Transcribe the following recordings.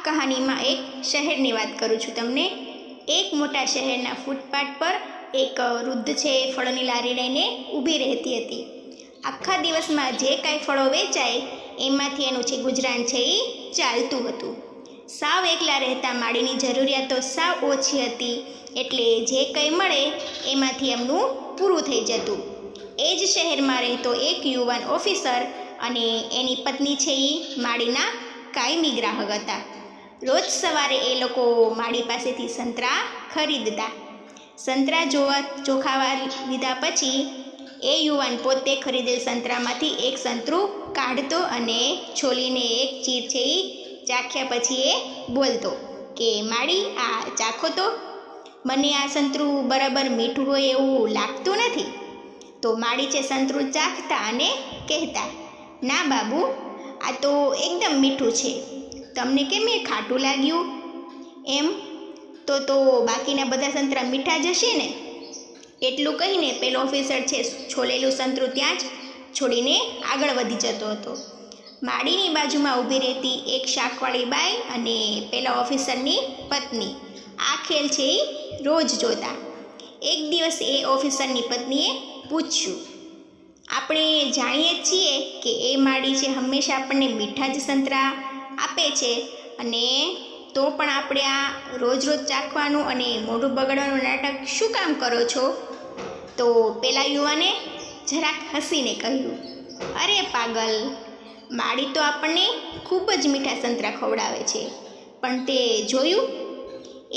કહાનીમાં એક શહેરની વાત કરું છું તમને. એક મોટા શહેરના ફૂટપાથ પર એક વૃદ્ધ છે ફળોની લારી લઈને ઊભી રહેતી હતી. આખા દિવસમાં જે કાંઈ ફળો વેચાય એમાંથી એનું જે ગુજરાન છે એ ચાલતું હતું. સાવ એકલા રહેતા માળીની જરૂરિયાતો સાવ ઓછી હતી, એટલે જે કંઈ મળે એમાંથી એમનું પૂરું થઈ જતું. એ જ શહેરમાં રહેતો એક યુવાન ઓફિસર અને એની પત્ની છે એ માળીના કાયમી ગ્રાહક હતા. રોજ સવારે એ લોકો માળી પાસેથી સંતરા ખરીદતા. સંતરા ચોખાવા લીધા પછી એ યુવાન પોતે ખરીદેલ સંતરામાંથી એક સંતરું કાઢતો અને છોલીને એક ચીર છે એ ચાખ્યા પછી એ બોલતો કે માળી, આ ચાખો તો, મને આ સંતરું બરાબર મીઠું હોય એવું લાગતું નથી. તો માળી છે સંતરું ચાખતા અને કહેતા, ના બાબુ, આ તો એકદમ મીઠું છે, તમને કેમ એ ખાટું લાગ્યું? એમ તો બાકીના બધા સંતરા મીઠા જ હશે ને? એટલું કહીને પેલો ઓફિસર છે છોલેલું સંતરું ત્યાં જ છોડીને આગળ વધી જતો હતો. માળીની બાજુમાં ઊભી રહેતી એક શાકવાળી બાઈ અને પેલા ઓફિસરની પત્ની આ ખેલ છે એ રોજ જોતા. એક દિવસ એ ઓફિસરની પત્નીએ પૂછ્યું, આપણે જાણીએ છીએ કે એ માળી છે હંમેશા આપણને મીઠા જ સંતરા આપે છે, અને તો પણ આપણે આ રોજ ચાખવાનું અને મોઢું બગાડવાનું નાટક શું કામ કરો છો? તો પેલા યુવાને જરાક હસીને કહ્યું, અરે પાગલ, માળી તો આપણને ખૂબ જ મીઠા સંતરા ખવડાવે છે, પણ તે જોયું,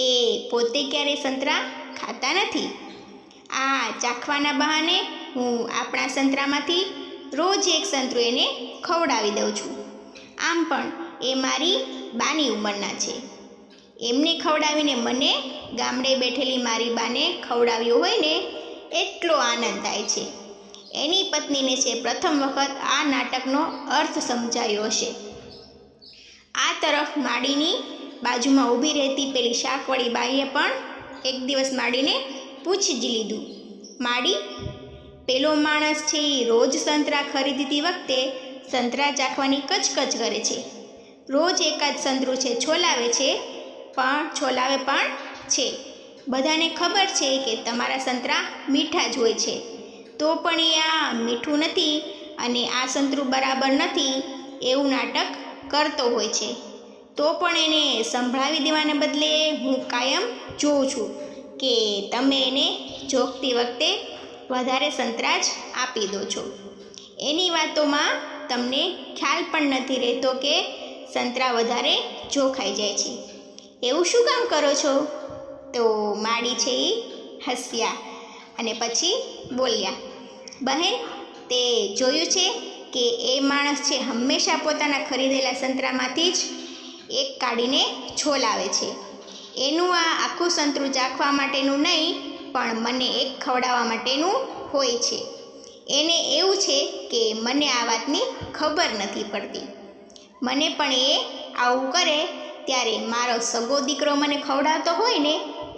એ પોતે ક્યારેય સંતરા ખાતા નથી. આ ચાખવાના બહાને હું આપણા સંતરામાંથી રોજ એક સંતરું એને ખવડાવી દઉં છું. આમ પણ એ મારી બાની ઉંમરના છે, એમને ખવડાવીને મને ગામડે બેઠેલી મારી બાને ખવડાવ્યું હોય ને એટલો આનંદ થાય છે. એની પત્નીને છે પ્રથમ વખત આ નાટકનો અર્થ સમજાયો હશે. આ તરફ માળીની બાજુમાં ઊભી રહેતી પેલી શાકવાળી બાઈએ પણ એક દિવસ માળીને પૂછી જ લીધું, માળી, પેલો માણસ છે એ રોજ સંતરા ખરીદતી વખતે સંતરા ચાખવાની કચકચ કરે છે, રોજ એકાદ સંતરું છે છોલાવે પણ છે. બધાને ખબર છે કે તમારા સંતરા મીઠા જ હોય છે, તો પણ એ આ મીઠું નથી અને આ સંતરું બરાબર નથી એવું નાટક કરતો હોય છે. તો પણ એને સંભળાવી દેવાને બદલે હું કાયમ જોઉં છું કે તમે એને જોખતી વખતે વધારે સંતરા જ આપી દો છો. એની વાતોમાં તમને ખ્યાલ પણ નથી રહેતો કે સંતરા વધારે જોખાઈ જાય છે. એવું શું કામ કરો છો? તો માળી છે એ હસ્યા અને પછી બોલ્યા, બહેન, તે જોયું છે કે એ માણસ છે હંમેશા પોતાના ખરીદેલા સંતરામાંથી જ એક કાઢીને છોલાવે છે. એનું આ આખું સંતરું ચાખવા માટેનું નહીં, પણ મને એક ખવડાવવા માટેનું હોય છે. એને એવું છે કે મને આ વાતની ખબર નથી પડતી. મને પણ એ આવું કરે ત્યારે મારો સગો દીકરો મને ખવડાવતો હોય ને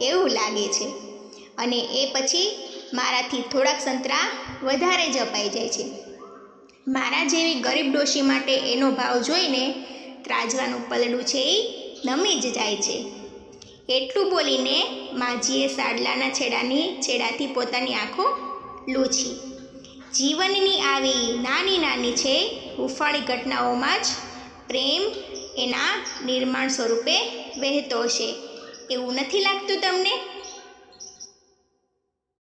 એવું લાગે છે, અને એ પછી મારાથી થોડાક સંતરા વધારે જ અપાઈ જાય છે. મારા જેવી ગરીબ ડોશી માટે એનો ભાવ જોઈને ત્રાજવાનું પલડું છે એ નમી જ જાય છે. એટલું બોલીને માજીએ સાડલાના છેડાથી પોતાની આંખો લૂછી. જીવનની આવી નાની નાની છે હુંફાળી ઘટનાઓમાં જ પ્રેમ એના નિર્માણ સ્વરૂપે વહેતો હશે, એવું નથી લાગતું તમને?